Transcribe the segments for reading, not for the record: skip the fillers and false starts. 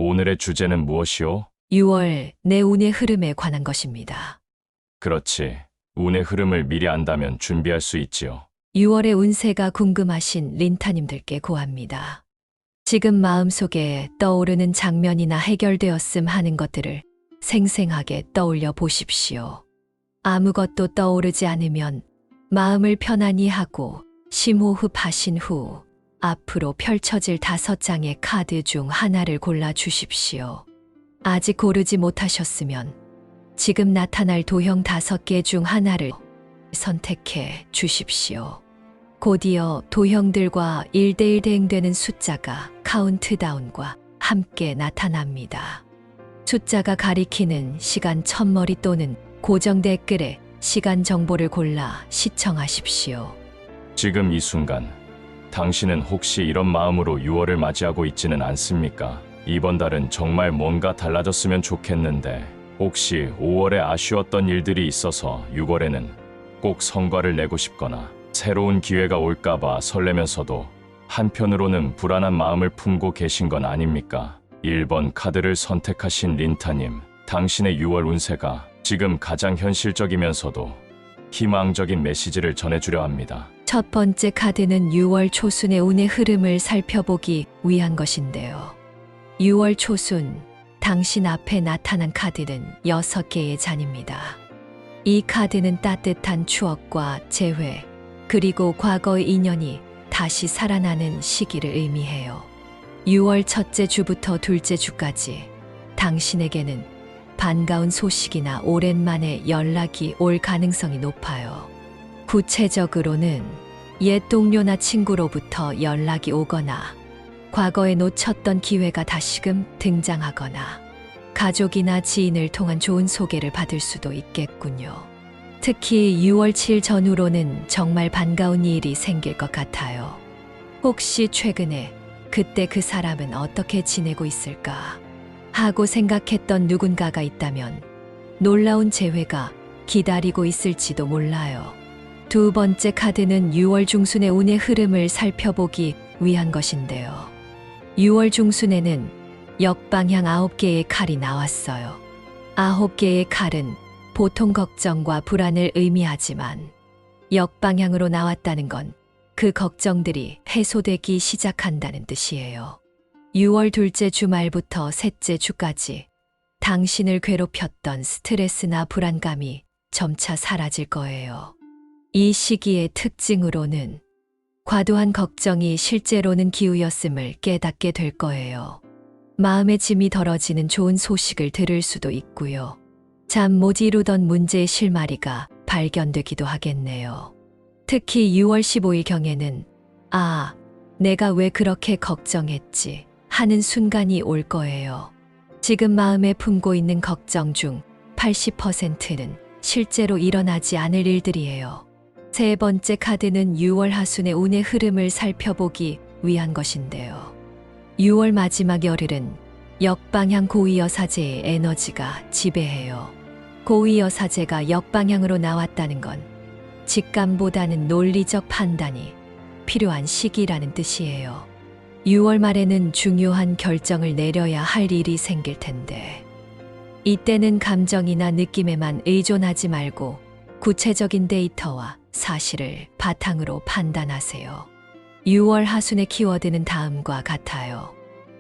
오늘의 주제는 무엇이오? 6월 내 운의 흐름에 관한 것입니다. 그렇지. 운의 흐름을 미리 안다면 준비할 수 있지요. 6월의 운세가 궁금하신 린타님들께 고합니다. 지금 마음속에 떠오르는 장면이나 해결되었음 하는 것들을 생생하게 떠올려 보십시오. 아무것도 떠오르지 않으면 마음을 편안히 하고 심호흡 하신 후 앞으로 펼쳐질 5장의 카드 중 하나를 골라 주십시오. 아직 고르지 못하셨으면 지금 나타날 도형 5개 중 하나를 선택해 주십시오. 곧이어 도형들과 1대1 대응되는 숫자가 카운트다운과 함께 나타납니다. 숫자가 가리키는 시간 첫머리 또는 고정 댓글에 시간 정보를 골라 시청하십시오. 지금 이 순간, 당신은 혹시 이런 마음으로 6월을 맞이하고 있지는 않습니까? 이번 달은 정말 뭔가 달라졌으면 좋겠는데, 혹시 5월에 아쉬웠던 일들이 있어서 6월에는 꼭 성과를 내고 싶거나 새로운 기회가 올까봐 설레면서도 한편으로는 불안한 마음을 품고 계신 건 아닙니까? 1번 카드를 선택하신 린타님, 당신의 6월 운세가 지금 가장 현실적이면서도 희망적인 메시지를 전해주려 합니다. 첫 번째 카드는 6월 초순의 운의 흐름을 살펴보기 위한 것인데요. 6월 초순, 당신 앞에 나타난 카드는 6개의 잔입니다. 이 카드는 따뜻한 추억과 재회, 그리고 과거의 인연이 다시 살아나는 시기를 의미해요. 6월 첫째 주부터 둘째 주까지 당신에게는 반가운 소식이나 오랜만에 연락이 올 가능성이 높아요. 구체적으로는 옛 동료나 친구로부터 연락이 오거나 과거에 놓쳤던 기회가 다시금 등장하거나 가족이나 지인을 통한 좋은 소개를 받을 수도 있겠군요. 특히 6월 7 전후로는 정말 반가운 일이 생길 것 같아요. 혹시 최근에 그때 그 사람은 어떻게 지내고 있을까 하고 생각했던 누군가가 있다면 놀라운 재회가 기다리고 있을지도 몰라요. 두 번째 카드는 6월 중순의 운의 흐름을 살펴보기 위한 것인데요. 6월 중순에는 역방향 9개의 칼이 나왔어요. 9개의 칼은 보통 걱정과 불안을 의미하지만 역방향으로 나왔다는 건 그 걱정들이 해소되기 시작한다는 뜻이에요. 6월 둘째 주말부터 셋째 주까지 당신을 괴롭혔던 스트레스나 불안감이 점차 사라질 거예요. 이 시기의 특징으로는 과도한 걱정이 실제로는 기우였음을 깨닫게 될 거예요. 마음의 짐이 덜어지는 좋은 소식을 들을 수도 있고요. 잠 못 이루던 문제의 실마리가 발견되기도 하겠네요. 특히 6월 15일경에는 내가 왜 그렇게 걱정했지 하는 순간이 올 거예요. 지금 마음에 품고 있는 걱정 중 80%는 실제로 일어나지 않을 일들이에요. 세 번째 카드는 6월 하순의 운의 흐름을 살펴보기 위한 것인데요. 6월 마지막 열흘은 역방향 고위여사제의 에너지가 지배해요. 고위여사제가 역방향으로 나왔다는 건 직감보다는 논리적 판단이 필요한 시기라는 뜻이에요. 6월 말에는 중요한 결정을 내려야 할 일이 생길 텐데 이때는 감정이나 느낌에만 의존하지 말고 구체적인 데이터와 사실을 바탕으로 판단하세요. 6월 하순의 키워드는 다음과 같아요.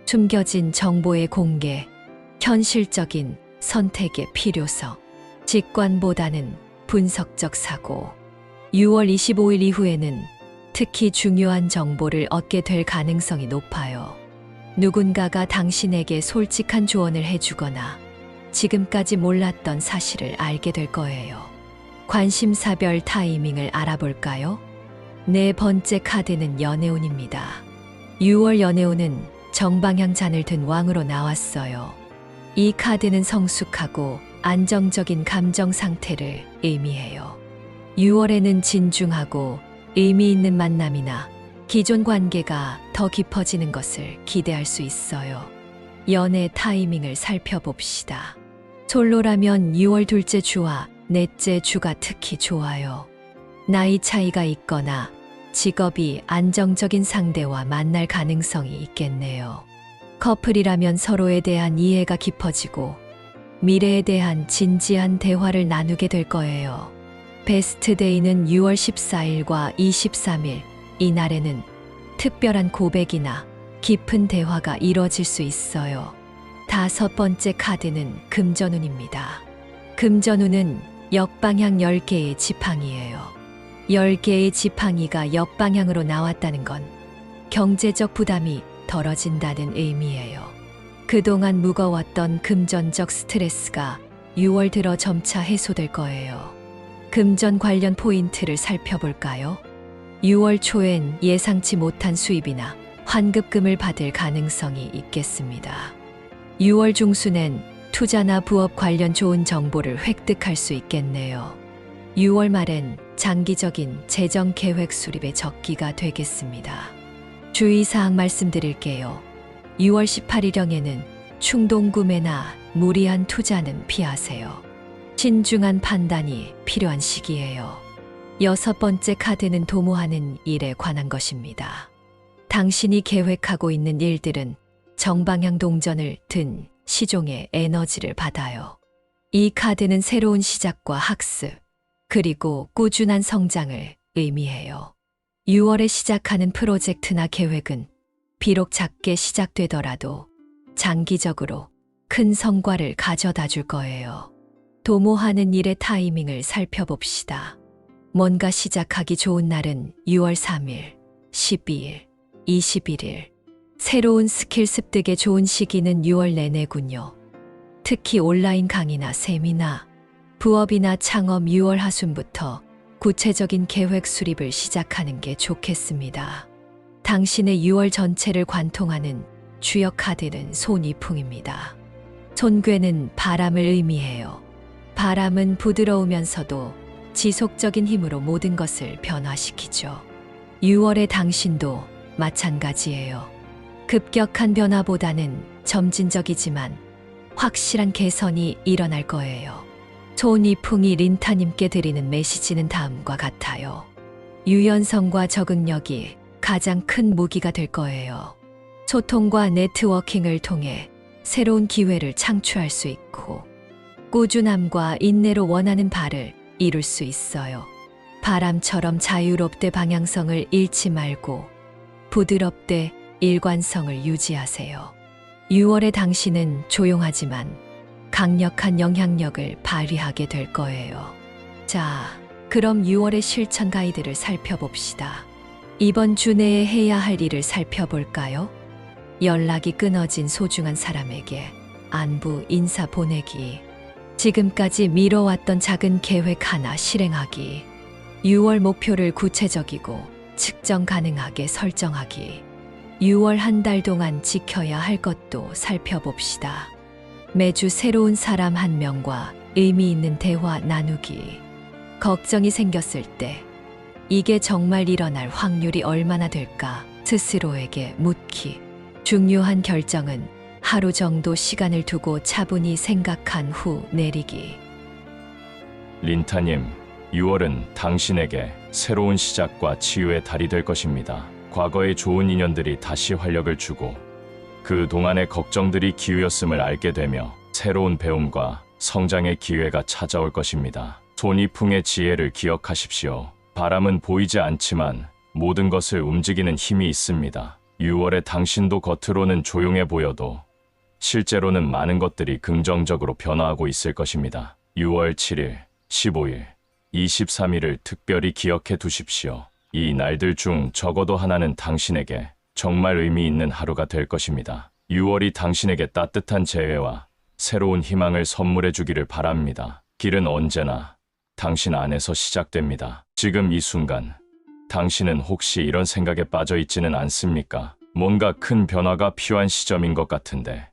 숨겨진 정보의 공개, 현실적인 선택의 필요성, 직관보다는 분석적 사고. 6월 25일 이후에는 특히 중요한 정보를 얻게 될 가능성이 높아요. 누군가가 당신에게 솔직한 조언을 해주거나 지금까지 몰랐던 사실을 알게 될 거예요. 관심사별 타이밍을 알아볼까요? 네 번째 카드는 연애운입니다. 6월 연애운은 정방향 잔을 든 왕으로 나왔어요. 이 카드는 성숙하고 안정적인 감정 상태를 의미해요. 6월에는 진중하고 의미 있는 만남이나 기존 관계가 더 깊어지는 것을 기대할 수 있어요. 연애 타이밍을 살펴봅시다. 솔로라면 6월 둘째 주와 넷째 주가 특히 좋아요. 나이 차이가 있거나 직업이 안정적인 상대와 만날 가능성이 있겠네요. 커플이라면 서로에 대한 이해가 깊어지고 미래에 대한 진지한 대화를 나누게 될 거예요. 베스트 데이는 6월 14일과 23일. 이날에는 특별한 고백이나 깊은 대화가 이뤄질 수 있어요. 5번째 카드는 금전운입니다. 금전운은 역방향 10개의 지팡이예요. 10개의 지팡이가 역방향으로 나왔다는 건 경제적 부담이 덜어진다는 의미예요. 그동안 무거웠던 금전적 스트레스가 6월 들어 점차 해소될 거예요. 금전 관련 포인트를 살펴볼까요? 6월 초엔 예상치 못한 수입이나 환급금을 받을 가능성이 있겠습니다. 6월 중순엔 투자나 부업 관련 좋은 정보를 획득할 수 있겠네요. 6월 말엔 장기적인 재정 계획 수립의 적기가 되겠습니다. 주의사항 말씀드릴게요. 6월 18일경에는 충동 구매나 무리한 투자는 피하세요. 신중한 판단이 필요한 시기예요. 6번째 카드는 도모하는 일에 관한 것입니다. 당신이 계획하고 있는 일들은 정방향 동전을 든 시종의 에너지를 받아요. 이 카드는 새로운 시작과 학습, 그리고 꾸준한 성장을 의미해요. 6월에 시작하는 프로젝트나 계획은 비록 작게 시작되더라도 장기적으로 큰 성과를 가져다 줄 거예요. 도모하는 일의 타이밍을 살펴봅시다. 뭔가 시작하기 좋은 날은 6월 3일, 12일, 21일. 새로운 스킬 습득에 좋은 시기는 6월 내내군요. 특히 온라인 강의나 세미나, 부업이나 창업 6월 하순부터 구체적인 계획 수립을 시작하는 게 좋겠습니다. 당신의 6월 전체를 관통하는 주요 카드는 손이풍입니다. 손괴는 바람을 의미해요. 바람은 부드러우면서도 지속적인 힘으로 모든 것을 변화시키죠. 6월의 당신도 마찬가지예요. 급격한 변화보다는 점진적이지만 확실한 개선이 일어날 거예요. 손이풍이 린타님께 드리는 메시지는 다음과 같아요. 유연성과 적응력이 가장 큰 무기가 될 거예요. 소통과 네트워킹을 통해 새로운 기회를 창출할 수 있고 꾸준함과 인내로 원하는 바를 이룰 수 있어요. 바람처럼 자유롭게 방향성을 잃지 말고 부드럽게 일관성을 유지하세요. 6월의 당신은 조용하지만 강력한 영향력을 발휘하게 될 거예요. 자, 그럼 6월의 실천 가이드를 살펴봅시다. 이번 주 내에 해야 할 일을 살펴볼까요? 연락이 끊어진 소중한 사람에게 안부 인사 보내기. 지금까지 미뤄왔던 작은 계획 하나 실행하기. 6월 목표를 구체적이고 측정 가능하게 설정하기. 6월 한 달 동안 지켜야 할 것도 살펴봅시다. 매주 새로운 사람 한 명과 의미 있는 대화 나누기. 걱정이 생겼을 때 이게 정말 일어날 확률이 얼마나 될까 스스로에게 묻기. 중요한 결정은 하루 정도 시간을 두고 차분히 생각한 후 내리기. 린타님, 6월은 당신에게 새로운 시작과 치유의 달이 될 것입니다. 과거의 좋은 인연들이 다시 활력을 주고 그 동안의 걱정들이 기회였음을 알게 되며 새로운 배움과 성장의 기회가 찾아올 것입니다. 손이풍의 지혜를 기억하십시오. 바람은 보이지 않지만 모든 것을 움직이는 힘이 있습니다. 6월에 당신도 겉으로는 조용해 보여도 실제로는 많은 것들이 긍정적으로 변화하고 있을 것입니다. 6월 7일, 15일, 23일을 특별히 기억해 두십시오. 이 날들 중 적어도 하나는 당신에게 정말 의미 있는 하루가 될 것입니다. 6월이 당신에게 따뜻한 재회와 새로운 희망을 선물해 주기를 바랍니다. 길은 언제나 당신 안에서 시작됩니다. 지금 이 순간, 당신은 혹시 이런 생각에 빠져 있지는 않습니까? 뭔가 큰 변화가 필요한 시점인 것 같은데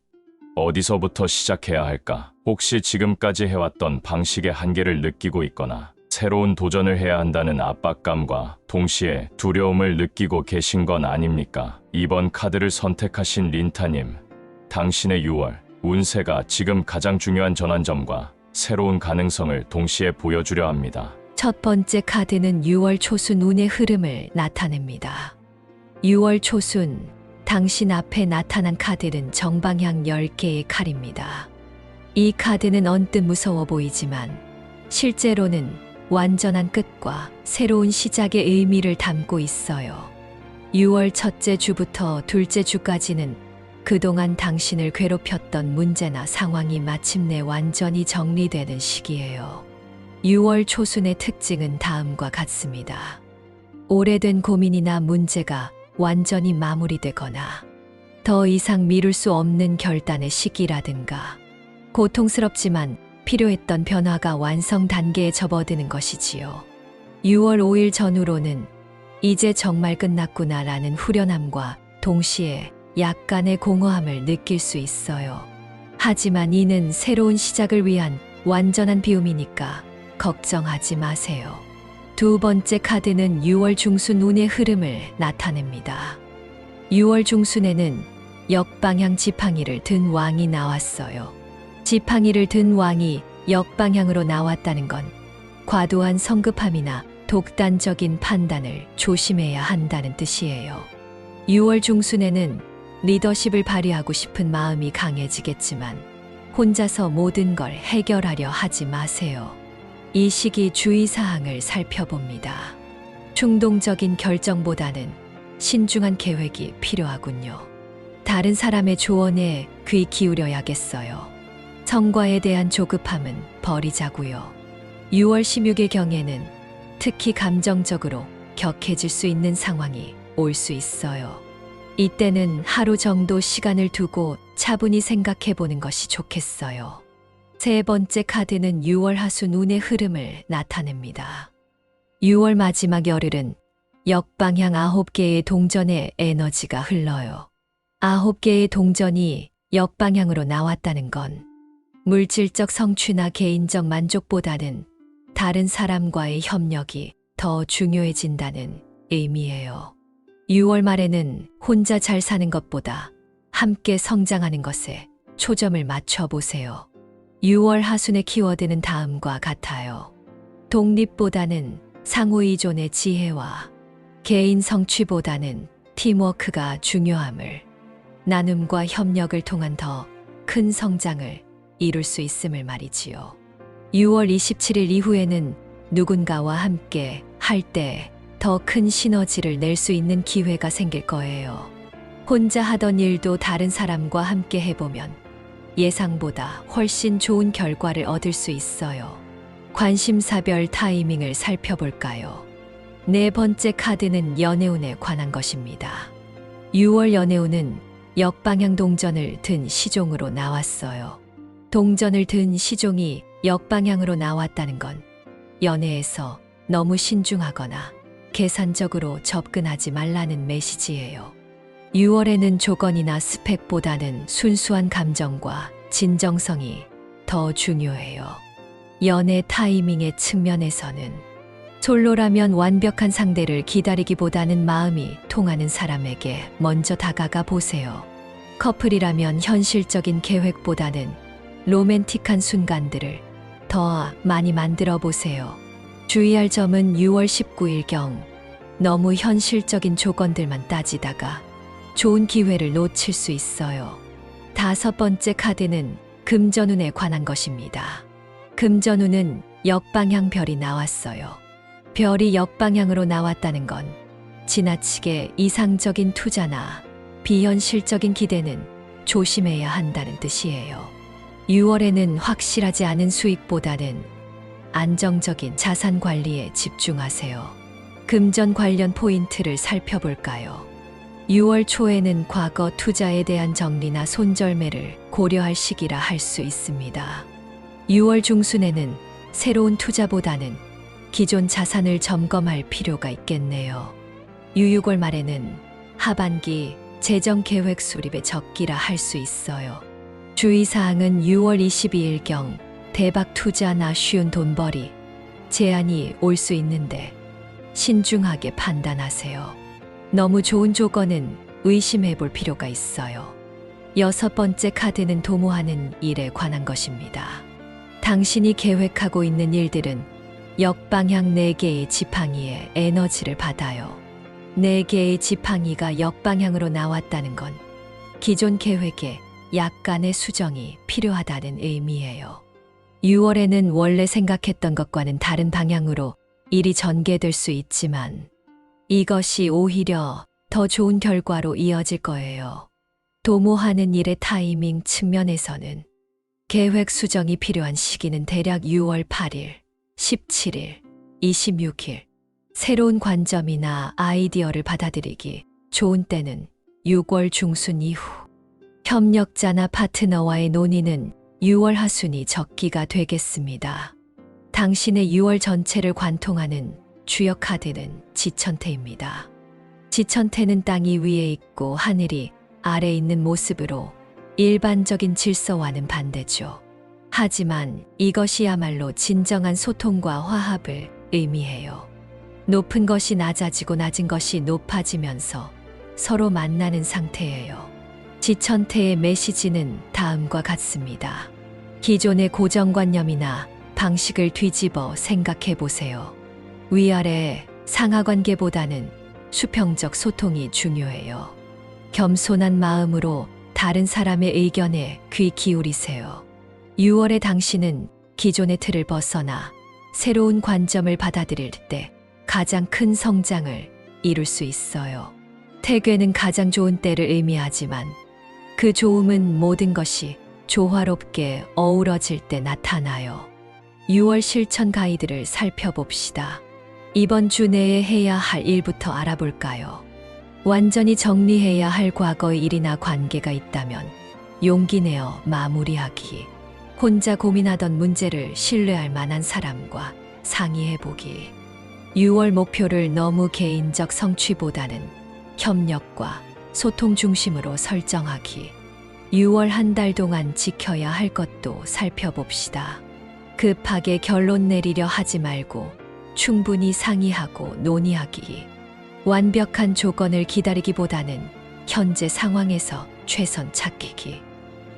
어디서부터 시작해야 할까? 혹시 지금까지 해왔던 방식의 한계를 느끼고 있거나 새로운 도전을 해야 한다는 압박감과 동시에 두려움을 느끼고 계신 건 아닙니까? 이번 카드를 선택하신 린타님, 당신의 6월 운세가 지금 가장 중요한 전환점과 새로운 가능성을 동시에 보여주려 합니다. 첫 번째 카드는 6월 초순 운의 흐름을 나타냅니다. 6월 초순, 당신 앞에 나타난 카드는 정방향 10개의 칼입니다. 이 카드는 언뜻 무서워 보이지만 실제로는 완전한 끝과 새로운 시작의 의미를 담고 있어요. 6월 첫째 주부터 둘째 주까지는 그동안 당신을 괴롭혔던 문제나 상황이 마침내 완전히 정리되는 시기예요. 6월 초순의 특징은 다음과 같습니다. 오래된 고민이나 문제가 완전히 마무리되거나 더 이상 미룰 수 없는 결단의 시기라든가 고통스럽지만 필요했던 변화가 완성 단계에 접어드는 것이지요. 6월 5일 전후로는 이제 정말 끝났구나라는 후련함과 동시에 약간의 공허함을 느낄 수 있어요. 하지만 이는 새로운 시작을 위한 완전한 비움이니까 걱정하지 마세요. 두 번째 카드는 6월 중순 운의 흐름을 나타냅니다. 6월 중순에는 역방향 지팡이를 든 왕이 나왔어요. 지팡이를 든 왕이 역방향으로 나왔다는 건 과도한 성급함이나 독단적인 판단을 조심해야 한다는 뜻이에요. 6월 중순에는 리더십을 발휘하고 싶은 마음이 강해지겠지만 혼자서 모든 걸 해결하려 하지 마세요. 이 시기 주의사항을 살펴봅니다. 충동적인 결정보다는 신중한 계획이 필요하군요. 다른 사람의 조언에 귀 기울여야겠어요. 성과에 대한 조급함은 버리자고요. 6월 16일경에는 특히 감정적으로 격해질 수 있는 상황이 올 수 있어요. 이때는 하루 정도 시간을 두고 차분히 생각해 보는 것이 좋겠어요. 세 번째 카드는 6월 하순 운의 흐름을 나타냅니다. 6월 마지막 열흘은 역방향 9개의 동전의 에너지가 흘러요. 9개의 동전이 역방향으로 나왔다는 건 물질적 성취나 개인적 만족보다는 다른 사람과의 협력이 더 중요해진다는 의미예요. 6월 말에는 혼자 잘 사는 것보다 함께 성장하는 것에 초점을 맞춰보세요. 6월 하순의 키워드는 다음과 같아요. 독립보다는 상호의존의 지혜와 개인 성취보다는 팀워크가 중요함을, 나눔과 협력을 통한 더 큰 성장을 이룰 수 있음을 말이지요. 6월 27일 이후에는 누군가와 함께 할 때 더 큰 시너지를 낼 수 있는 기회가 생길 거예요. 혼자 하던 일도 다른 사람과 함께 해보면 예상보다 훨씬 좋은 결과를 얻을 수 있어요. 관심사별 타이밍을 살펴볼까요? 네 번째 카드는 연애운에 관한 것입니다. 6월 연애운은 역방향 동전을 든 시종으로 나왔어요. 동전을 든 시종이 역방향으로 나왔다는 건 연애에서 너무 신중하거나 계산적으로 접근하지 말라는 메시지예요. 6월에는 조건이나 스펙보다는 순수한 감정과 진정성이 더 중요해요. 연애 타이밍의 측면에서는 솔로라면 완벽한 상대를 기다리기보다는 마음이 통하는 사람에게 먼저 다가가 보세요. 커플이라면 현실적인 계획보다는 로맨틱한 순간들을 더 많이 만들어 보세요. 주의할 점은 6월 19일경 너무 현실적인 조건들만 따지다가 좋은 기회를 놓칠 수 있어요. 다섯 번째 카드는 금전운에 관한 것입니다. 금전운은 역방향 별이 나왔어요. 별이 역방향으로 나왔다는 건 지나치게 이상적인 투자나 비현실적인 기대는 조심해야 한다는 뜻이에요. 6월에는 확실하지 않은 수익보다는 안정적인 자산 관리에 집중하세요. 금전 관련 포인트를 살펴볼까요? 6월 초에는 과거 투자에 대한 정리나 손절매를 고려할 시기라 할 수 있습니다. 6월 중순에는 새로운 투자보다는 기존 자산을 점검할 필요가 있겠네요. 6월 말에는 하반기 재정 계획 수립에 적기라 할 수 있어요. 주의사항은 6월 22일경 대박 투자나 쉬운 돈벌이 제한이 올 수 있는데 신중하게 판단하세요. 너무 좋은 조건은 의심해 볼 필요가 있어요. 여섯 번째 카드는 도모하는 일에 관한 것입니다. 당신이 계획하고 있는 일들은 역방향 4개의 지팡이의 에너지를 받아요. 4개의 지팡이가 역방향으로 나왔다는 건 기존 계획에 약간의 수정이 필요하다는 의미예요. 6월에는 원래 생각했던 것과는 다른 방향으로 일이 전개될 수 있지만 이것이 오히려 더 좋은 결과로 이어질 거예요. 도모하는 일의 타이밍 측면에서는 계획 수정이 필요한 시기는 대략 6월 8일, 17일, 26일. 새로운 관점이나 아이디어를 받아들이기 좋은 때는 6월 중순 이후. 협력자나 파트너와의 논의는 6월 하순이 적기가 되겠습니다. 당신의 6월 전체를 관통하는 주역 카드는 지천태입니다. 지천태는 땅이 위에 있고 하늘이 아래에 있는 모습으로 일반적인 질서와는 반대죠. 하지만 이것이야말로 진정한 소통과 화합을 의미해요. 높은 것이 낮아지고 낮은 것이 높아지면서 서로 만나는 상태예요. 지천태의 메시지는 다음과 같습니다. 기존의 고정관념이나 방식을 뒤집어 생각해 보세요. 위아래 상하관계보다는 수평적 소통이 중요해요. 겸손한 마음으로 다른 사람의 의견에 귀 기울이세요. 6월에 당신은 기존의 틀을 벗어나 새로운 관점을 받아들일 때 가장 큰 성장을 이룰 수 있어요. 태괴는 가장 좋은 때를 의미하지만 그 좋음은 모든 것이 조화롭게 어우러질 때 나타나요. 6월 실천 가이드를 살펴봅시다. 이번 주 내에 해야 할 일부터 알아볼까요? 완전히 정리해야 할 과거의 일이나 관계가 있다면 용기 내어 마무리하기. 혼자 고민하던 문제를 신뢰할 만한 사람과 상의해보기. 6월 목표를 너무 개인적 성취보다는 협력과 소통 중심으로 설정하기. 6월 한 달 동안 지켜야 할 것도 살펴봅시다. 급하게 결론 내리려 하지 말고 충분히 상의하고 논의하기. 완벽한 조건을 기다리기보다는 현재 상황에서 최선 찾기기.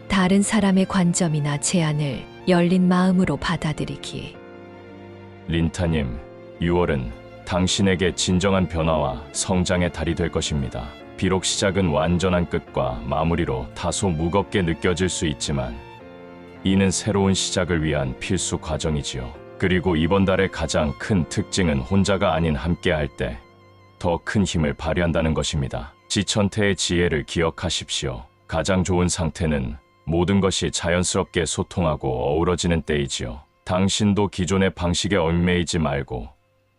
다른 사람의 관점이나 제안을 열린 마음으로 받아들이기. 린타님, 6월은 당신에게 진정한 변화와 성장의 달이 될 것입니다. 비록 시작은 완전한 끝과 마무리로 다소 무겁게 느껴질 수 있지만 이는 새로운 시작을 위한 필수 과정이지요. 그리고 이번 달의 가장 큰 특징은 혼자가 아닌 함께할 때 더 큰 힘을 발휘한다는 것입니다. 지천태의 지혜를 기억하십시오. 가장 좋은 상태는 모든 것이 자연스럽게 소통하고 어우러지는 때이지요. 당신도 기존의 방식에 얽매이지 말고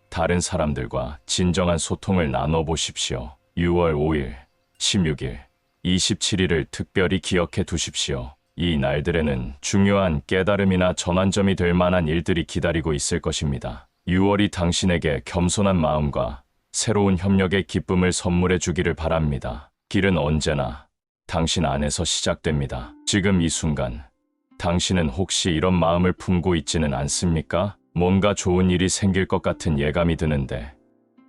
다른 사람들과 진정한 소통을 나눠보십시오. 6월 5일, 16일, 27일을 특별히 기억해 두십시오. 이 날들에는 중요한 깨달음이나 전환점이 될 만한 일들이 기다리고 있을 것입니다. 6월이 당신에게 겸손한 마음과 새로운 협력의 기쁨을 선물해 주기를 바랍니다. 길은 언제나 당신 안에서 시작됩니다. 지금 이 순간, 당신은 혹시 이런 마음을 품고 있지는 않습니까? 뭔가 좋은 일이 생길 것 같은 예감이 드는데,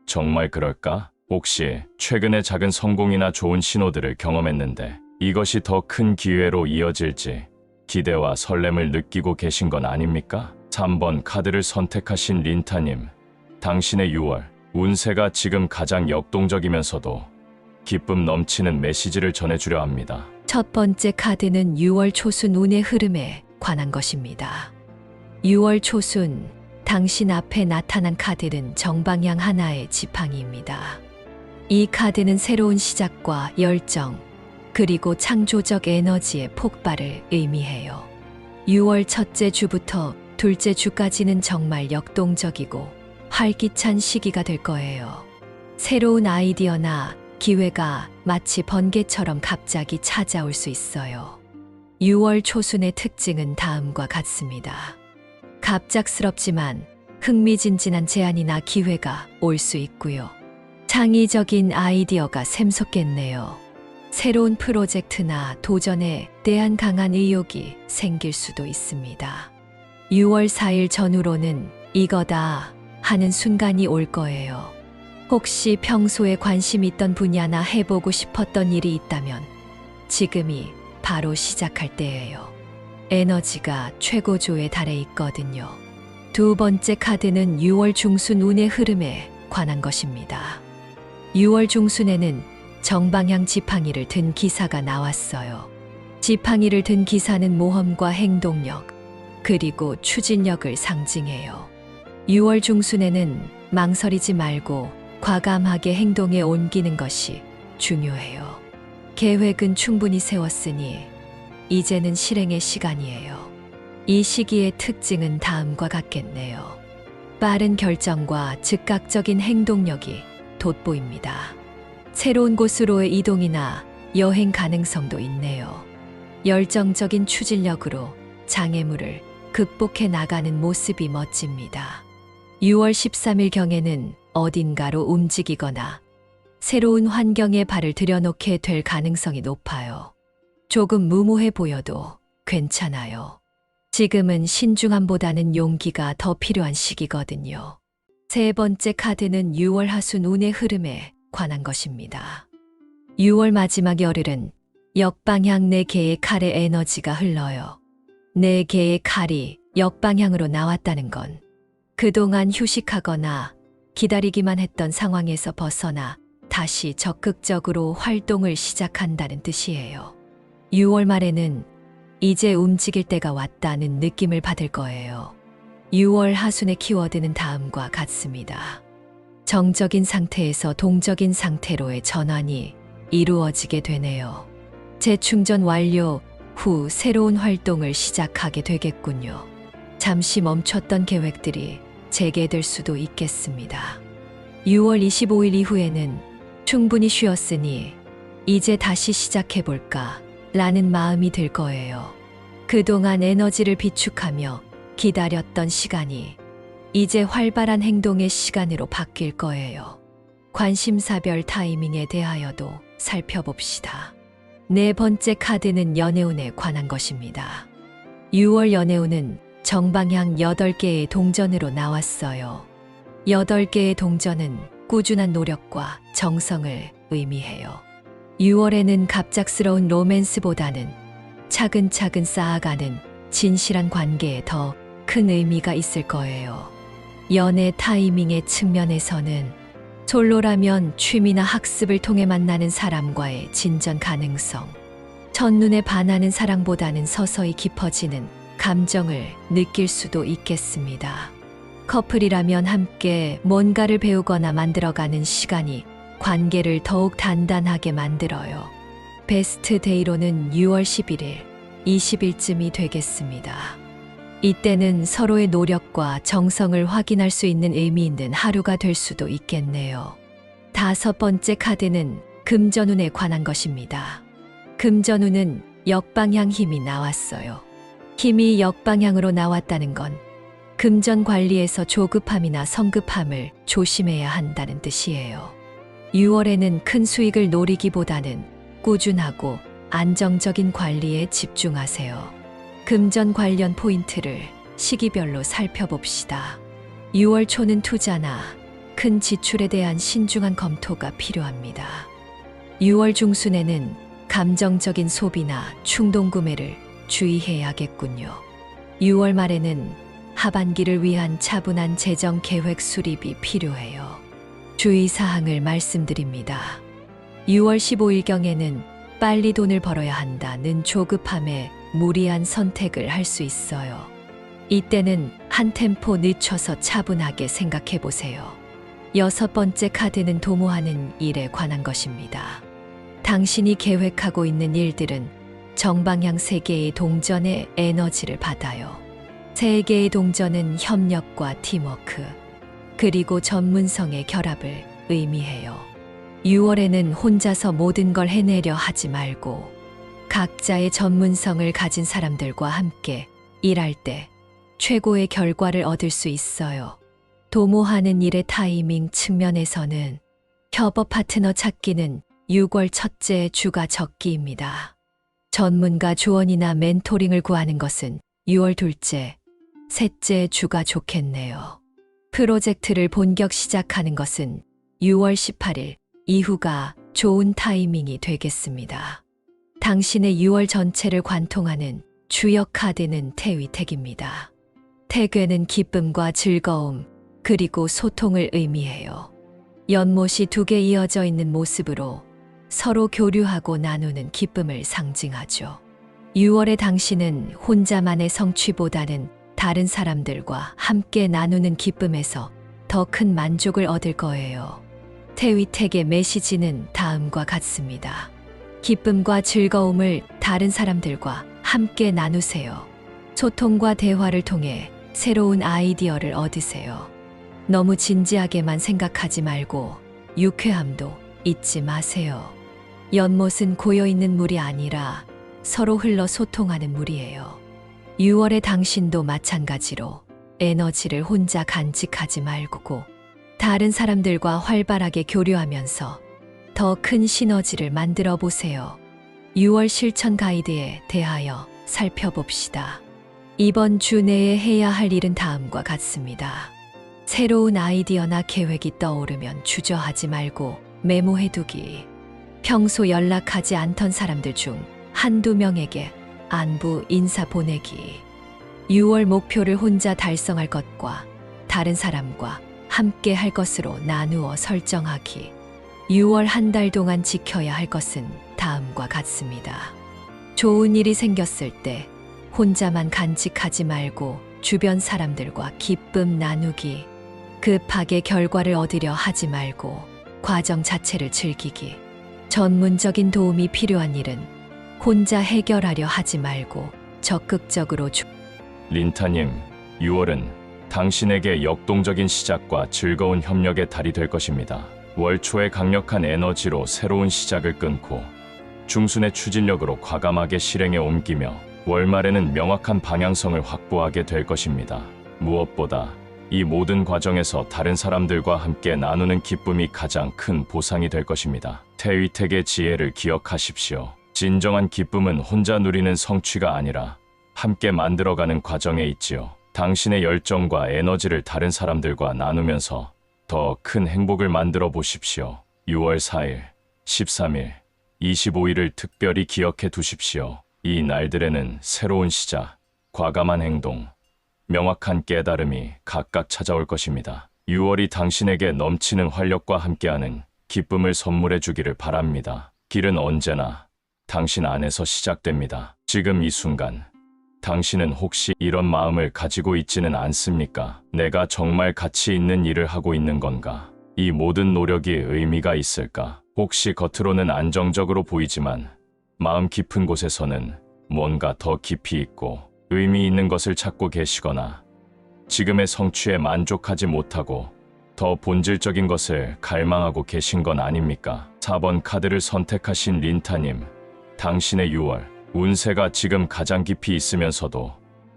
정말 그럴까? 혹시 최근에 작은 성공이나 좋은 신호들을 경험했는데, 이것이 더 큰 기회로 이어질지 기대와 설렘을 느끼고 계신 건 아닙니까? 3번 카드를 선택하신 린타님, 당신의 6월 운세가 지금 가장 역동적이면서도 기쁨 넘치는 메시지를 전해주려 합니다. 첫 번째 카드는 6월 초순 운의 흐름에 관한 것입니다. 6월 초순, 당신 앞에 나타난 카드는 정방향 하나의 지팡이입니다. 이 카드는 새로운 시작과 열정, 그리고 창조적 에너지의 폭발을 의미해요. 6월 첫째 주부터 둘째 주까지는 정말 역동적이고 활기찬 시기가 될 거예요. 새로운 아이디어나 기회가 마치 번개처럼 갑자기 찾아올 수 있어요. 6월 초순의 특징은 다음과 같습니다. 갑작스럽지만 흥미진진한 제안이나 기회가 올 수 있고요. 창의적인 아이디어가 샘솟겠네요. 새로운 프로젝트나 도전에 대한 강한 의욕이 생길 수도 있습니다. 6월 4일 전후로는 이거다 하는 순간이 올 거예요. 혹시 평소에 관심 있던 분야나 해보고 싶었던 일이 있다면 지금이 바로 시작할 때예요. 에너지가 최고조에 달해 있거든요. 두 번째 카드는 6월 중순 운의 흐름에 관한 것입니다. 6월 중순에는 정방향 지팡이를 든 기사가 나왔어요. 지팡이를 든 기사는 모험과 행동력, 그리고 추진력을 상징해요. 6월 중순에는 망설이지 말고 과감하게 행동에 옮기는 것이 중요해요. 계획은 충분히 세웠으니 이제는 실행의 시간이에요. 이 시기의 특징은 다음과 같겠네요. 빠른 결정과 즉각적인 행동력이 돋보입니다. 새로운 곳으로의 이동이나 여행 가능성도 있네요. 열정적인 추진력으로 장애물을 극복해 나가는 모습이 멋집니다. 6월 13일경에는 어딘가로 움직이거나 새로운 환경에 발을 들여놓게 될 가능성이 높아요. 조금 무모해 보여도 괜찮아요. 지금은 신중함보다는 용기가 더 필요한 시기거든요. 세 번째 카드는 6월 하순 운의 흐름에 관한 것입니다. 6월 마지막 열흘은 역방향 4개의 칼의 에너지가 흘러요. 4개의 칼이 역방향으로 나왔다는 건 그동안 휴식하거나 기다리기만 했던 상황에서 벗어나 다시 적극적으로 활동을 시작한다는 뜻이에요. 6월 말에는 이제 움직일 때가 왔다는 느낌을 받을 거예요. 6월 하순의 키워드는 다음과 같습니다. 정적인 상태에서 동적인 상태로의 전환이 이루어지게 되네요. 재충전 완료 후 새로운 활동을 시작하게 되겠군요. 잠시 멈췄던 계획들이 재개될 수도 있겠습니다. 6월 25일 이후에는 충분히 쉬었으니 이제 다시 시작해볼까 라는 마음이 들 거예요. 그동안 에너지를 비축하며 기다렸던 시간이 이제 활발한 행동의 시간으로 바뀔 거예요. 관심사별 타이밍에 대하여도 살펴봅시다. 네 번째 카드는 연애운에 관한 것입니다. 6월 연애운은 정방향 8개의 동전으로 나왔어요. 8개의 동전은 꾸준한 노력과 정성을 의미해요. 6월에는 갑작스러운 로맨스보다는 차근차근 쌓아가는 진실한 관계에 더 큰 의미가 있을 거예요. 연애 타이밍의 측면에서는 솔로라면 취미나 학습을 통해 만나는 사람과의 진전 가능성, 첫눈에 반하는 사랑보다는 서서히 깊어지는 감정을 느낄 수도 있겠습니다. 커플이라면 함께 뭔가를 배우거나 만들어가는 시간이 관계를 더욱 단단하게 만들어요. 베스트 데이로는 6월 11일, 20일쯤이 되겠습니다. 이때는 서로의 노력과 정성을 확인할 수 있는 의미 있는 하루가 될 수도 있겠네요. 다섯 번째 카드는 금전운에 관한 것입니다. 금전운은 역방향 힘이 나왔어요. 힘이 역방향으로 나왔다는 건 금전 관리에서 조급함이나 성급함을 조심해야 한다는 뜻이에요. 6월에는 큰 수익을 노리기보다는 꾸준하고 안정적인 관리에 집중하세요. 금전 관련 포인트를 시기별로 살펴봅시다. 6월 초는 투자나 큰 지출에 대한 신중한 검토가 필요합니다. 6월 중순에는 감정적인 소비나 충동 구매를 주의해야겠군요. 6월 말에는 하반기를 위한 차분한 재정 계획 수립이 필요해요. 주의사항을 말씀드립니다. 6월 15일경에는 빨리 돈을 벌어야 한다는 조급함에 무리한 선택을 할 수 있어요. 이때는 한 템포 늦춰서 차분하게 생각해 보세요. 여섯 번째 카드는 도모하는 일에 관한 것입니다. 당신이 계획하고 있는 일들은 정방향 3개의 동전의 에너지를 받아요. 3개의 동전은 협력과 팀워크, 그리고 전문성의 결합을 의미해요. 6월에는 혼자서 모든 걸 해내려 하지 말고 각자의 전문성을 가진 사람들과 함께 일할 때 최고의 결과를 얻을 수 있어요. 도모하는 일의 타이밍 측면에서는 협업 파트너 찾기는 6월 첫째 주가 적기입니다. 전문가 조언이나 멘토링을 구하는 것은 6월 둘째, 셋째 주가 좋겠네요. 프로젝트를 본격 시작하는 것은 6월 18일 이후가 좋은 타이밍이 되겠습니다. 당신의 6월 전체를 관통하는 주역 카드는 태위택입니다. 태괴는 기쁨과 즐거움, 그리고 소통을 의미해요. 연못이 두 개 이어져 있는 모습으로 서로 교류하고 나누는 기쁨을 상징하죠. 6월의 당신은 혼자만의 성취보다는 다른 사람들과 함께 나누는 기쁨에서 더 큰 만족을 얻을 거예요. 태위택의 메시지는 다음과 같습니다. 기쁨과 즐거움을 다른 사람들과 함께 나누세요. 소통과 대화를 통해 새로운 아이디어를 얻으세요. 너무 진지하게만 생각하지 말고 유쾌함도 잊지 마세요. 연못은 고여있는 물이 아니라 서로 흘러 소통하는 물이에요. 6월의 당신도 마찬가지로 에너지를 혼자 간직하지 말고 다른 사람들과 활발하게 교류하면서 더 큰 시너지를 만들어 보세요. 6월 실천 가이드에 대하여 살펴봅시다. 이번 주 내에 해야 할 일은 다음과 같습니다. 새로운 아이디어나 계획이 떠오르면 주저하지 말고 메모해두기. 평소 연락하지 않던 사람들 중 한두 명에게 안부 인사 보내기. 6월 목표를 혼자 달성할 것과 다른 사람과 함께 할 것으로 나누어 설정하기. 6월 한 달 동안 지켜야 할 것은 다음과 같습니다. 좋은 일이 생겼을 때 혼자만 간직하지 말고 주변 사람들과 기쁨 나누기. 급하게 결과를 얻으려 하지 말고 과정 자체를 즐기기. 전문적인 도움이 필요한 일은 혼자 해결하려 하지 말고 적극적으로 린타님, 6월은 당신에게 역동적인 시작과 즐거운 협력의 달이 될 것입니다. 월 초의 강력한 에너지로 새로운 시작을 끊고 중순의 추진력으로 과감하게 실행에 옮기며 월말에는 명확한 방향성을 확보하게 될 것입니다. 무엇보다 이 모든 과정에서 다른 사람들과 함께 나누는 기쁨이 가장 큰 보상이 될 것입니다. 태위택의 지혜를 기억하십시오. 진정한 기쁨은 혼자 누리는 성취가 아니라 함께 만들어가는 과정에 있지요. 당신의 열정과 에너지를 다른 사람들과 나누면서 더 큰 행복을 만들어 보십시오. 6월 4일, 13일, 25일을 특별히 기억해 두십시오. 이 날들에는 새로운 시작, 과감한 행동, 명확한 깨달음이 각각 찾아올 것입니다. 6월이 당신에게 넘치는 활력과 함께하는 기쁨을 선물해 주기를 바랍니다. 길은 언제나 당신 안에서 시작됩니다. 지금 이 순간, 당신은 혹시 이런 마음을 가지고 있지는 않습니까? 내가 정말 가치 있는 일을 하고 있는 건가? 이 모든 노력이 의미가 있을까? 혹시 겉으로는 안정적으로 보이지만 마음 깊은 곳에서는 뭔가 더 깊이 있고 의미 있는 것을 찾고 계시거나 지금의 성취에 만족하지 못하고 더 본질적인 것을 갈망하고 계신 건 아닙니까? 4번 카드를 선택하신 린타님, 당신의 6월 운세가 지금 가장 깊이 있으면서도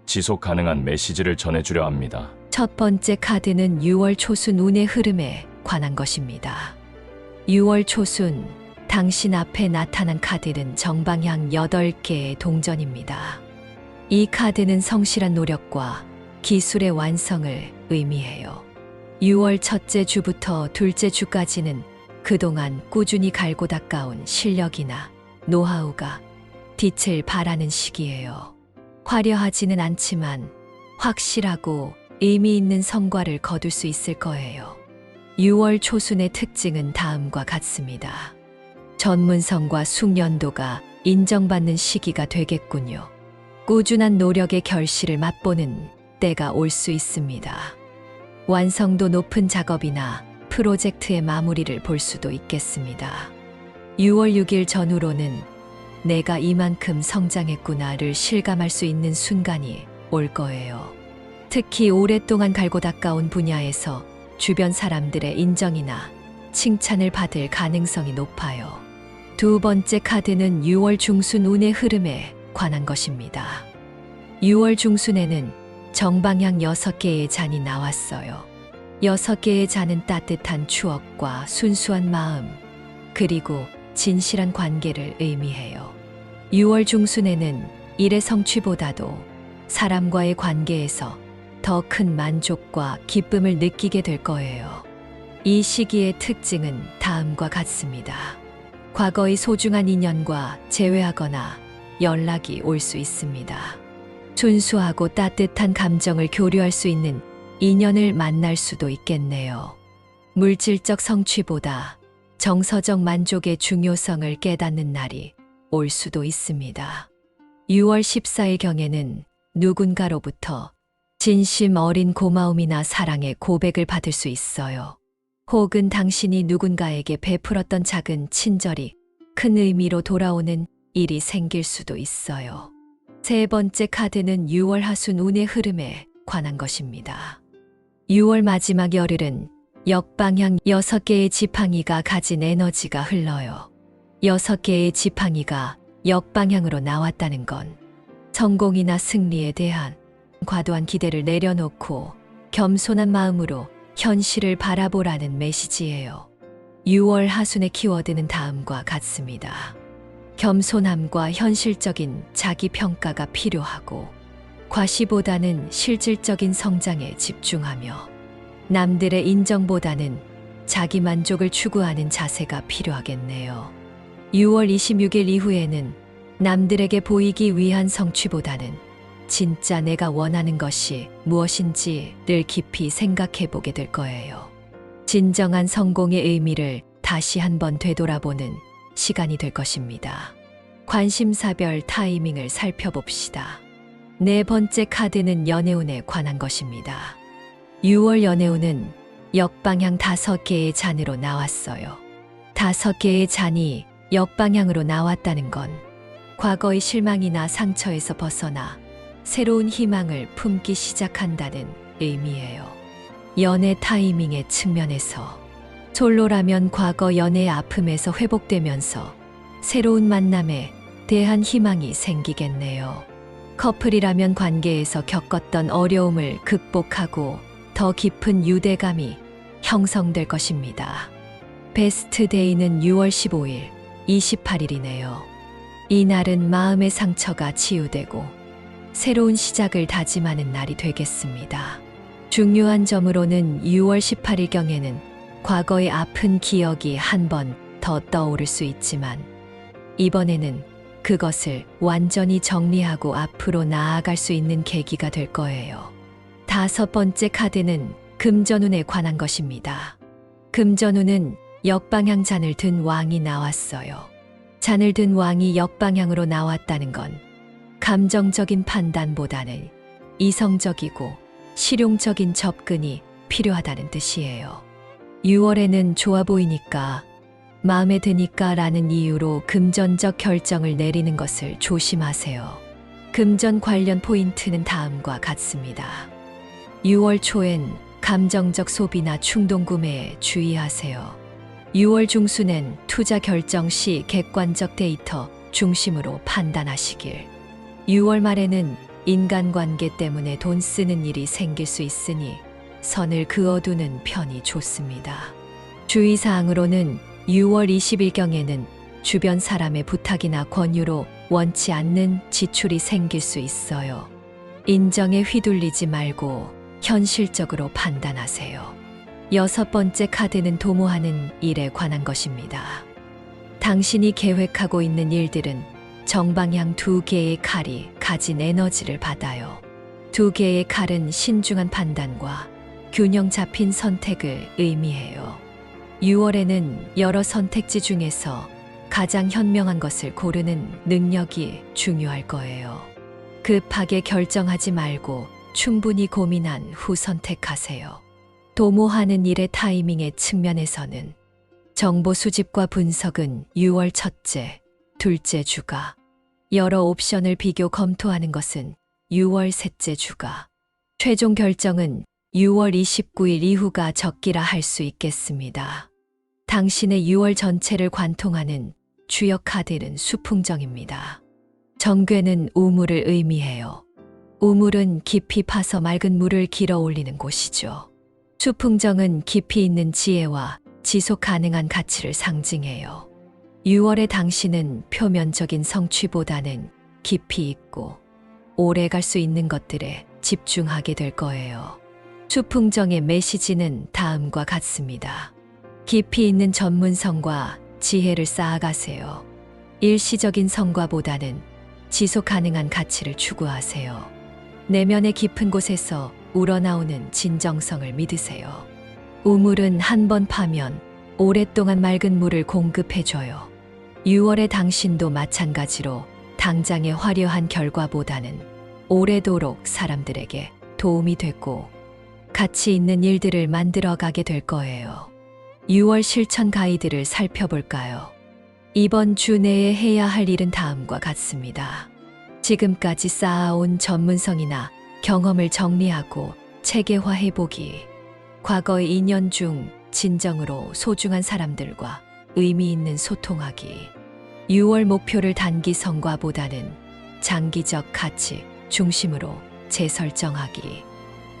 지속 가능한 메시지를 전해주려 합니다. 첫 번째 카드는 6월 초순 운의 흐름에 관한 것입니다. 6월 초순, 당신 앞에 나타난 카드는 정방향 8개의 동전입니다. 이 카드는 성실한 노력과 기술의 완성을 의미해요. 6월 첫째 주부터 둘째 주까지는 그동안 꾸준히 갈고 닦아온 실력이나 노하우가 빛을 발하는 시기예요. 화려하지는 않지만 확실하고 의미 있는 성과를 거둘 수 있을 거예요. 6월 초순의 특징은 다음과 같습니다. 전문성과 숙련도가 인정받는 시기가 되겠군요. 꾸준한 노력의 결실을 맛보는 때가 올 수 있습니다. 완성도 높은 작업이나 프로젝트의 마무리를 볼 수도 있겠습니다. 6월 6일 전후로는 내가 이만큼 성장했구나를 실감할 수 있는 순간이 올 거예요. 특히 오랫동안 갈고 닦아온 분야에서 주변 사람들의 인정이나 칭찬을 받을 가능성이 높아요. 두 번째 카드는 6월 중순 운의 흐름에 관한 것입니다. 6월 중순에는 정방향 6개의 잔이 나왔어요. 6개의 잔은 따뜻한 추억과 순수한 마음, 그리고 진실한 관계를 의미해요. 6월 중순에는 일의 성취보다도 사람과의 관계에서 더 큰 만족과 기쁨을 느끼게 될 거예요. 이 시기의 특징은 다음과 같습니다. 과거의 소중한 인연과 재회하거나 연락이 올 수 있습니다. 순수하고 따뜻한 감정을 교류할 수 있는 인연을 만날 수도 있겠네요. 물질적 성취보다 정서적 만족의 중요성을 깨닫는 날이 올 수도 있습니다. 6월 14일경에는 누군가로부터 진심 어린 고마움이나 사랑의 고백을 받을 수 있어요. 혹은 당신이 누군가에게 베풀었던 작은 친절이 큰 의미로 돌아오는 일이 생길 수도 있어요. 세 번째 카드는 6월 하순 운의 흐름에 관한 것입니다. 6월 마지막 열흘은 역방향 6개의 지팡이가 가진 에너지가 흘러요. 6개의 지팡이가 역방향으로 나왔다는 건 성공이나 승리에 대한 과도한 기대를 내려놓고 겸손한 마음으로 현실을 바라보라는 메시지예요. 6월 하순의 키워드는 다음과 같습니다. 겸손함과 현실적인 자기평가가 필요하고 과시보다는 실질적인 성장에 집중하며 남들의 인정보다는 자기 만족을 추구하는 자세가 필요하겠네요. 6월 26일 이후에는 남들에게 보이기 위한 성취보다는 진짜 내가 원하는 것이 무엇인지를 깊이 생각해 보게 될 거예요. 진정한 성공의 의미를 다시 한번 되돌아보는 시간이 될 것입니다. 관심사별 타이밍을 살펴봅시다. 네 번째 카드는 연애운에 관한 것입니다. 6월 연애운은 역방향 5개의 잔으로 나왔어요. 5개의 잔이 역방향으로 나왔다는 건 과거의 실망이나 상처에서 벗어나 새로운 희망을 품기 시작한다는 의미예요. 연애 타이밍의 측면에서 솔로라면 과거 연애의 아픔에서 회복되면서 새로운 만남에 대한 희망이 생기겠네요. 커플이라면 관계에서 겪었던 어려움을 극복하고 더 깊은 유대감이 형성될 것입니다. 베스트 데이는 6월 15일, 28일이네요. 이날은 마음의 상처가 치유되고 새로운 시작을 다짐하는 날이 되겠습니다. 중요한 점으로는 6월 18일경에는 과거의 아픈 기억이 한 번 더 떠오를 수 있지만 이번에는 그것을 완전히 정리하고 앞으로 나아갈 수 있는 계기가 될 거예요. 5번째 카드는 금전운에 관한 것입니다. 금전운은 역방향 잔을 든 왕이 나왔어요. 잔을 든 왕이 역방향으로 나왔다는 건 감정적인 판단보다는 이성적이고 실용적인 접근이 필요하다는 뜻이에요. 6월에는 좋아 보이니까, 마음에 드니까 라는 이유로 금전적 결정을 내리는 것을 조심하세요. 금전 관련 포인트는 다음과 같습니다. 6월 초엔 감정적 소비나 충동 구매에 주의하세요. 6월 중순엔 투자 결정 시 객관적 데이터 중심으로 판단하시길. 6월 말에는 인간관계 때문에 돈 쓰는 일이 생길 수 있으니 선을 그어두는 편이 좋습니다. 주의사항으로는 6월 20일경에는 주변 사람의 부탁이나 권유로 원치 않는 지출이 생길 수 있어요. 인정에 휘둘리지 말고 현실적으로 판단하세요. 6번째 카드는 도모하는 일에 관한 것입니다. 당신이 계획하고 있는 일들은 정방향 2개의 칼이 가진 에너지를 받아요. 2개의 칼은 신중한 판단과 균형 잡힌 선택을 의미해요. 6월에는 여러 선택지 중에서 가장 현명한 것을 고르는 능력이 중요할 거예요. 급하게 결정하지 말고 충분히 고민한 후 선택하세요. 도모하는 일의 타이밍의 측면에서는 정보 수집과 분석은 6월 첫째, 둘째 주가, 여러 옵션을 비교 검토하는 것은 6월 셋째 주가, 최종 결정은 6월 29일 이후가 적기라 할 수 있겠습니다. 당신의 6월 전체를 관통하는 주역 카드는 수풍정입니다. 정괴는 우물을 의미해요. 우물은 깊이 파서 맑은 물을 길어 올리는 곳이죠. 수풍정은 깊이 있는 지혜와 지속 가능한 가치를 상징해요. 6월의 당신은 표면적인 성취보다는 깊이 있고 오래 갈 수 있는 것들에 집중하게 될 거예요. 수풍정의 메시지는 다음과 같습니다. 깊이 있는 전문성과 지혜를 쌓아가세요. 일시적인 성과보다는 지속 가능한 가치를 추구하세요. 내면의 깊은 곳에서 우러나오는 진정성을 믿으세요. 우물은 한 번 파면 오랫동안 맑은 물을 공급해줘요. 6월의 당신도 마찬가지로 당장의 화려한 결과보다는 오래도록 사람들에게 도움이 됐고 가치 있는 일들을 만들어가게 될 거예요. 6월 실천 가이드를 살펴볼까요? 이번 주 내에 해야 할 일은 다음과 같습니다. 지금까지 쌓아온 전문성이나 경험을 정리하고 체계화해보기. 과거의 인연 중 진정으로 소중한 사람들과 의미 있는 소통하기. 6월 목표를 단기 성과보다는 장기적 가치 중심으로 재설정하기.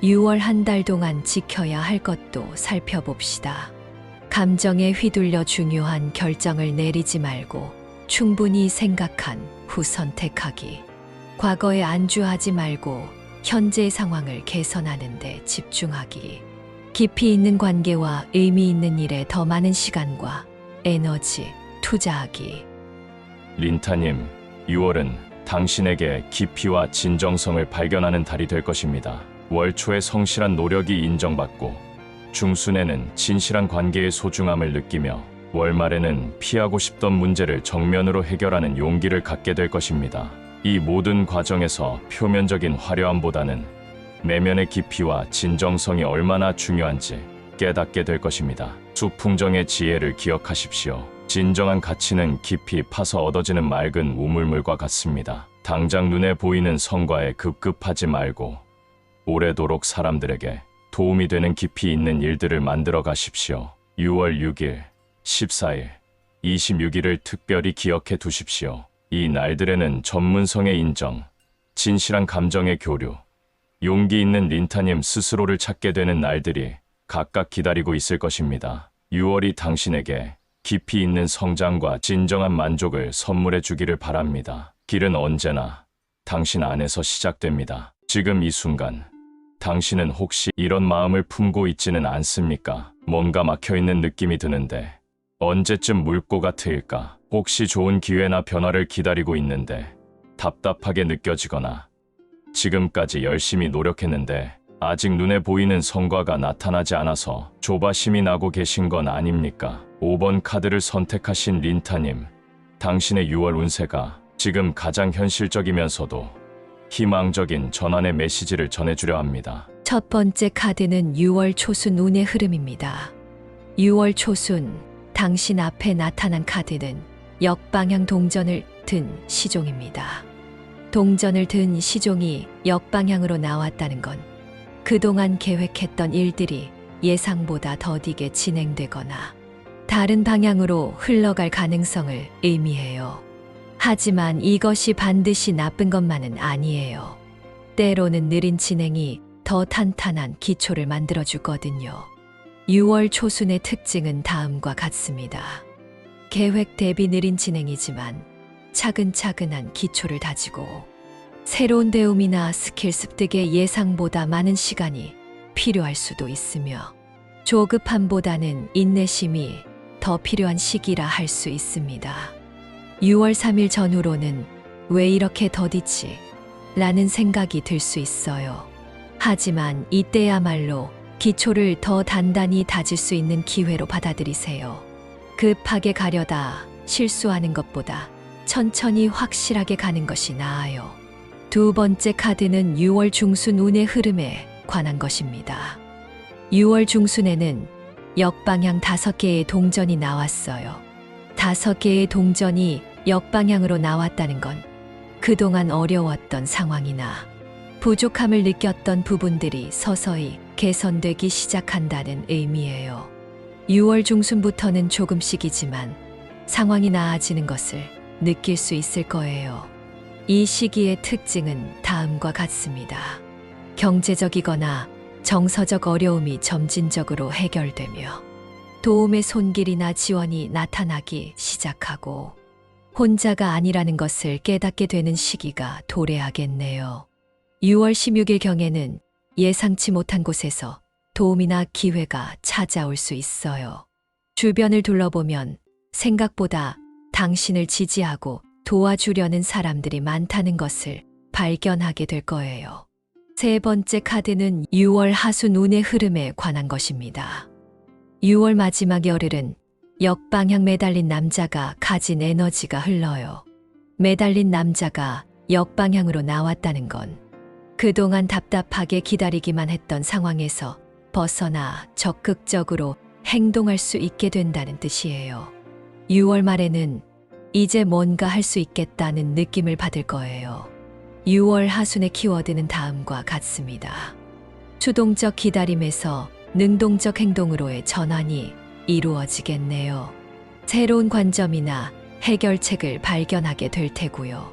6월 한 달 동안 지켜야 할 것도 살펴봅시다. 감정에 휘둘려 중요한 결정을 내리지 말고 충분히 생각한 후 선택하기. 과거에 안주하지 말고 현재의 상황을 개선하는 데 집중하기. 깊이 있는 관계와 의미 있는 일에 더 많은 시간과 에너지 투자하기. 린타님, 6월은 당신에게 깊이와 진정성을 발견하는 달이 될 것입니다. 월 초에 성실한 노력이 인정받고 중순에는 진실한 관계의 소중함을 느끼며 월 말에는 피하고 싶던 문제를 정면으로 해결하는 용기를 갖게 될 것입니다. 이 모든 과정에서 표면적인 화려함보다는 내면의 깊이와 진정성이 얼마나 중요한지 깨닫게 될 것입니다. 수풍정의 지혜를 기억하십시오. 진정한 가치는 깊이 파서 얻어지는 맑은 우물물과 같습니다. 당장 눈에 보이는 성과에 급급하지 말고 오래도록 사람들에게 도움이 되는 깊이 있는 일들을 만들어 가십시오. 6월 6일, 14일, 26일을 특별히 기억해 두십시오. 이 날들에는 전문성의 인정, 진실한 감정의 교류, 용기 있는 린타님 스스로를 찾게 되는 날들이 각각 기다리고 있을 것입니다. 6월이 당신에게 깊이 있는 성장과 진정한 만족을 선물해 주기를 바랍니다. 길은 언제나 당신 안에서 시작됩니다. 지금 이 순간, 당신은 혹시 이런 마음을 품고 있지는 않습니까? 뭔가 막혀있는 느낌이 드는데 언제쯤 물꼬가 트일까? 혹시 좋은 기회나 변화를 기다리고 있는데 답답하게 느껴지거나 지금까지 열심히 노력했는데 아직 눈에 보이는 성과가 나타나지 않아서 조바심이 나고 계신 건 아닙니까? 5번 카드를 선택하신 린타님, 당신의 6월 운세가 지금 가장 현실적이면서도 희망적인 전환의 메시지를 전해주려 합니다. 첫 번째 카드는 6월 초순 운의 흐름입니다. 6월 초순, 당신 앞에 나타난 카드는 역방향 동전을 든 시종입니다. 동전을 든 시종이 역방향으로 나왔다는 건 그동안 계획했던 일들이 예상보다 더디게 진행되거나 다른 방향으로 흘러갈 가능성을 의미해요. 하지만 이것이 반드시 나쁜 것만은 아니에요. 때로는 느린 진행이 더 탄탄한 기초를 만들어주거든요. 6월 초순의 특징은 다음과 같습니다. 계획 대비 느린 진행이지만 차근차근한 기초를 다지고 새로운 배움이나 스킬 습득에 예상보다 많은 시간이 필요할 수도 있으며 조급함보다는 인내심이 더 필요한 시기라 할 수 있습니다. 6월 3일 전후로는 왜 이렇게 더디지? 라는 생각이 들 수 있어요. 하지만 이때야말로 기초를 더 단단히 다질 수 있는 기회로 받아들이세요. 급하게 가려다 실수하는 것보다 천천히 확실하게 가는 것이 나아요. 두 번째 카드는 6월 중순 운의 흐름에 관한 것입니다. 6월 중순에는 역방향 5개의 동전이 나왔어요. 5개의 동전이 역방향으로 나왔다는 건 그동안 어려웠던 상황이나 부족함을 느꼈던 부분들이 서서히 개선되기 시작한다는 의미예요. 6월 중순부터는 조금씩이지만 상황이 나아지는 것을 느낄 수 있을 거예요. 이 시기의 특징은 다음과 같습니다. 경제적이거나 정서적 어려움이 점진적으로 해결되며 도움의 손길이나 지원이 나타나기 시작하고 혼자가 아니라는 것을 깨닫게 되는 시기가 도래하겠네요. 6월 16일경에는 예상치 못한 곳에서 도움이나 기회가 찾아올 수 있어요. 주변을 둘러보면 생각보다 당신을 지지하고 도와주려는 사람들이 많다는 것을 발견하게 될 거예요. 세 번째 카드는 6월 하순 운의 흐름에 관한 것입니다. 6월 마지막 열흘은 역방향 매달린 남자가 가진 에너지가 흘러요. 매달린 남자가 역방향으로 나왔다는 건 그동안 답답하게 기다리기만 했던 상황에서 벗어나 적극적으로 행동할 수 있게 된다는 뜻이에요. 6월 말에는 이제 뭔가 할 수 있겠다는 느낌을 받을 거예요. 6월 하순의 키워드는 다음과 같습니다. 수동적 기다림에서 능동적 행동으로의 전환이 이루어지겠네요. 새로운 관점이나 해결책을 발견하게 될 테고요.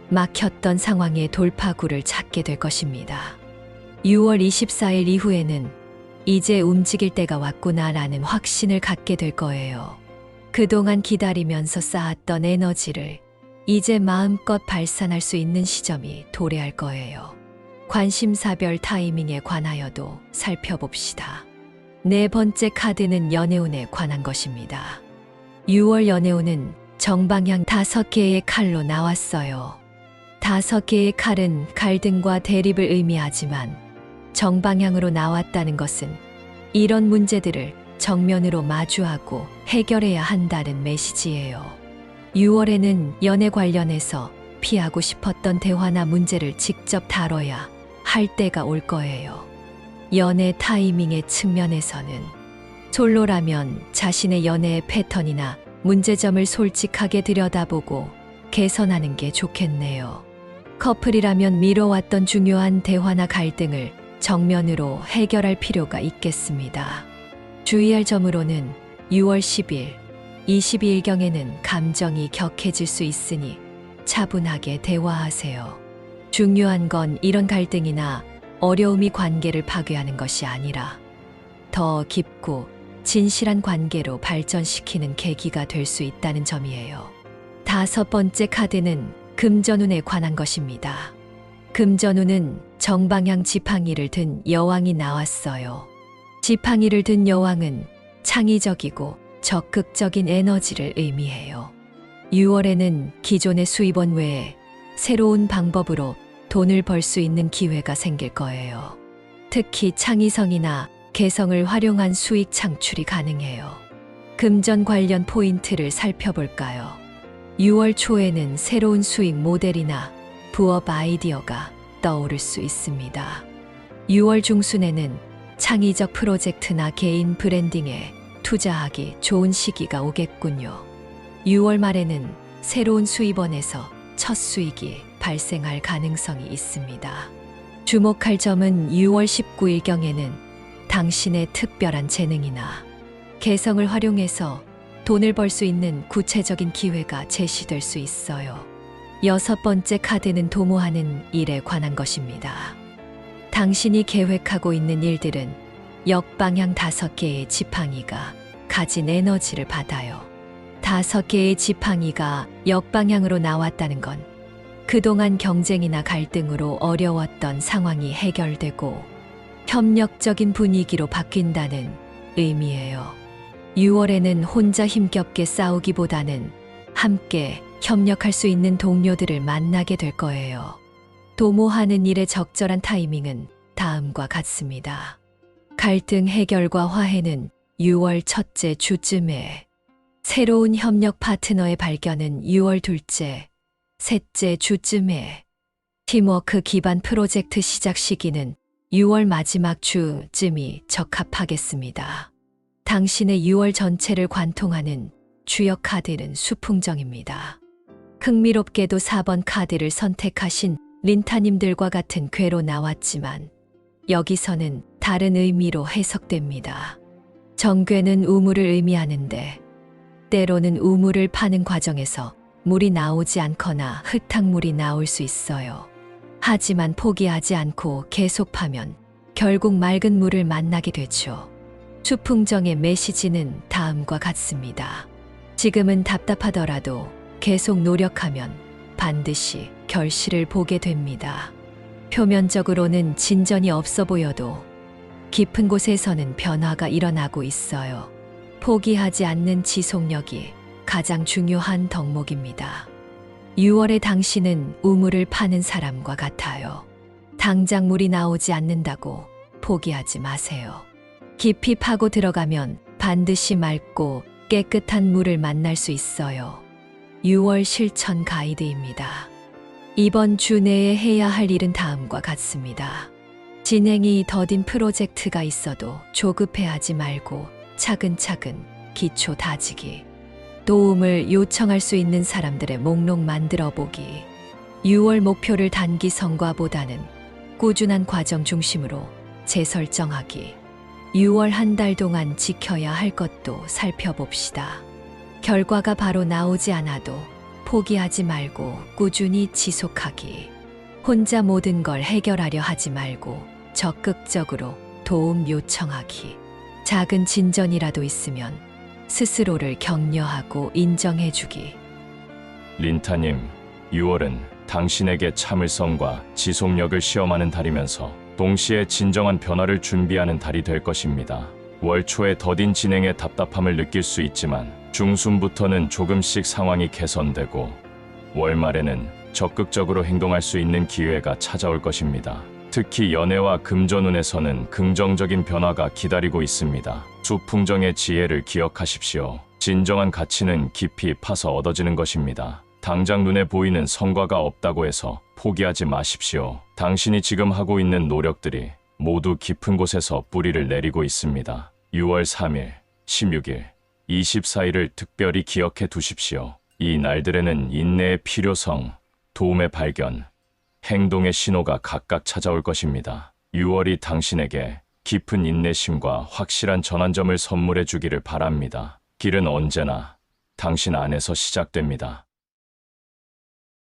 막혔던 상황의 돌파구를 찾게 될 것입니다. 6월 24일 이후에는 이제 움직일 때가 왔구나라는 확신을 갖게 될 거예요. 그동안 기다리면서 쌓았던 에너지를 이제 마음껏 발산할 수 있는 시점이 도래할 거예요. 관심사별 타이밍에 관하여도 살펴봅시다. 네 번째 카드는 연애운에 관한 것입니다. 6월 연애운은 정방향 5개의 칼로 나왔어요. 5개의 칼은 갈등과 대립을 의미하지만 정방향으로 나왔다는 것은 이런 문제들을 정면으로 마주하고 해결해야 한다는 메시지예요. 6월에는 연애 관련해서 피하고 싶었던 대화나 문제를 직접 다뤄야 할 때가 올 거예요. 연애 타이밍의 측면에서는 솔로라면 자신의 연애의 패턴이나 문제점을 솔직하게 들여다보고 개선하는 게 좋겠네요. 커플이라면 미뤄왔던 중요한 대화나 갈등을 정면으로 해결할 필요가 있겠습니다. 주의할 점으로는 6월 10일, 22일경에는 감정이 격해질 수 있으니 차분하게 대화하세요. 중요한 건 이런 갈등이나 어려움이 관계를 파괴하는 것이 아니라 더 깊고 진실한 관계로 발전시키는 계기가 될 수 있다는 점이에요. 5번째 카드는 금전운에 관한 것입니다. 금전운은 정방향 지팡이를 든 여왕이 나왔어요. 지팡이를 든 여왕은 창의적이고 적극적인 에너지를 의미해요. 6월에는 기존의 수입원 외에 새로운 방법으로 돈을 벌 수 있는 기회가 생길 거예요. 특히 창의성이나 개성을 활용한 수익 창출이 가능해요. 금전 관련 포인트를 살펴볼까요? 6월 초에는 새로운 수익 모델이나 부업 아이디어가 떠오를 수 있습니다. 6월 중순에는 창의적 프로젝트나 개인 브랜딩에 투자하기 좋은 시기가 오겠군요. 6월 말에는 새로운 수입원에서 첫 수익이 발생할 가능성이 있습니다. 주목할 점은 6월 19일경에는 당신의 특별한 재능이나 개성을 활용해서 돈을 벌 수 있는 구체적인 기회가 제시될 수 있어요. 6번째 카드는 도모하는 일에 관한 것입니다. 당신이 계획하고 있는 일들은 역방향 5개의 지팡이가 가진 에너지를 받아요. 5개의 지팡이가 역방향으로 나왔다는 건 그동안 경쟁이나 갈등으로 어려웠던 상황이 해결되고 협력적인 분위기로 바뀐다는 의미예요. 6월에는 혼자 힘겹게 싸우기보다는 함께 협력할 수 있는 동료들을 만나게 될 거예요. 도모하는 일의 적절한 타이밍은 다음과 같습니다. 갈등 해결과 화해는 6월 첫째 주쯤에, 새로운 협력 파트너의 발견은 6월 둘째, 셋째 주쯤에, 팀워크 기반 프로젝트 시작 시기는 6월 마지막 주쯤이 적합하겠습니다. 당신의 6월 전체를 관통하는 주역 카드는 수풍정입니다. 흥미롭게도 4번 카드를 선택하신 린타님들과 같은 궤로 나왔지만 여기서는 다른 의미로 해석됩니다. 정궤는 우물을 의미하는데 때로는 우물을 파는 과정에서 물이 나오지 않거나 흙탕물이 나올 수 있어요. 하지만 포기하지 않고 계속 파면 결국 맑은 물을 만나게 되죠. 수풍정의 메시지는 다음과 같습니다. 지금은 답답하더라도 계속 노력하면 반드시 결실을 보게 됩니다. 표면적으로는 진전이 없어 보여도 깊은 곳에서는 변화가 일어나고 있어요. 포기하지 않는 지속력이 가장 중요한 덕목입니다. 6월에 당신은 우물을 파는 사람과 같아요. 당장 물이 나오지 않는다고 포기하지 마세요. 깊이 파고 들어가면 반드시 맑고 깨끗한 물을 만날 수 있어요. 6월 실천 가이드입니다. 이번 주 내에 해야 할 일은 다음과 같습니다. 진행이 더딘 프로젝트가 있어도 조급해하지 말고 차근차근 기초 다지기. 도움을 요청할 수 있는 사람들의 목록 만들어 보기. 6월 목표를 단기 성과보다는 꾸준한 과정 중심으로 재설정하기. 6월 한 달 동안 지켜야 할 것도 살펴봅시다. 결과가 바로 나오지 않아도 포기하지 말고 꾸준히 지속하기. 혼자 모든 걸 해결하려 하지 말고 적극적으로 도움 요청하기. 작은 진전이라도 있으면 스스로를 격려하고 인정해주기. 린타님, 6월은 당신에게 참을성과 지속력을 시험하는 달이면서 동시에 진정한 변화를 준비하는 달이 될 것입니다. 월 초에 더딘 진행에 답답함을 느낄 수 있지만 중순부터는 조금씩 상황이 개선되고 월 말에는 적극적으로 행동할 수 있는 기회가 찾아올 것입니다. 특히 연애와 금전운에서는 긍정적인 변화가 기다리고 있습니다. 수풍정의 지혜를 기억하십시오. 진정한 가치는 깊이 파서 얻어지는 것입니다. 당장 눈에 보이는 성과가 없다고 해서 포기하지 마십시오. 당신이 지금 하고 있는 노력들이 모두 깊은 곳에서 뿌리를 내리고 있습니다. 6월 3일, 16일, 24일을 특별히 기억해 두십시오. 이 날들에는 인내의 필요성, 도움의 발견, 행동의 신호가 각각 찾아올 것입니다. 6월이 당신에게 깊은 인내심과 확실한 전환점을 선물해 주기를 바랍니다. 길은 언제나 당신 안에서 시작됩니다.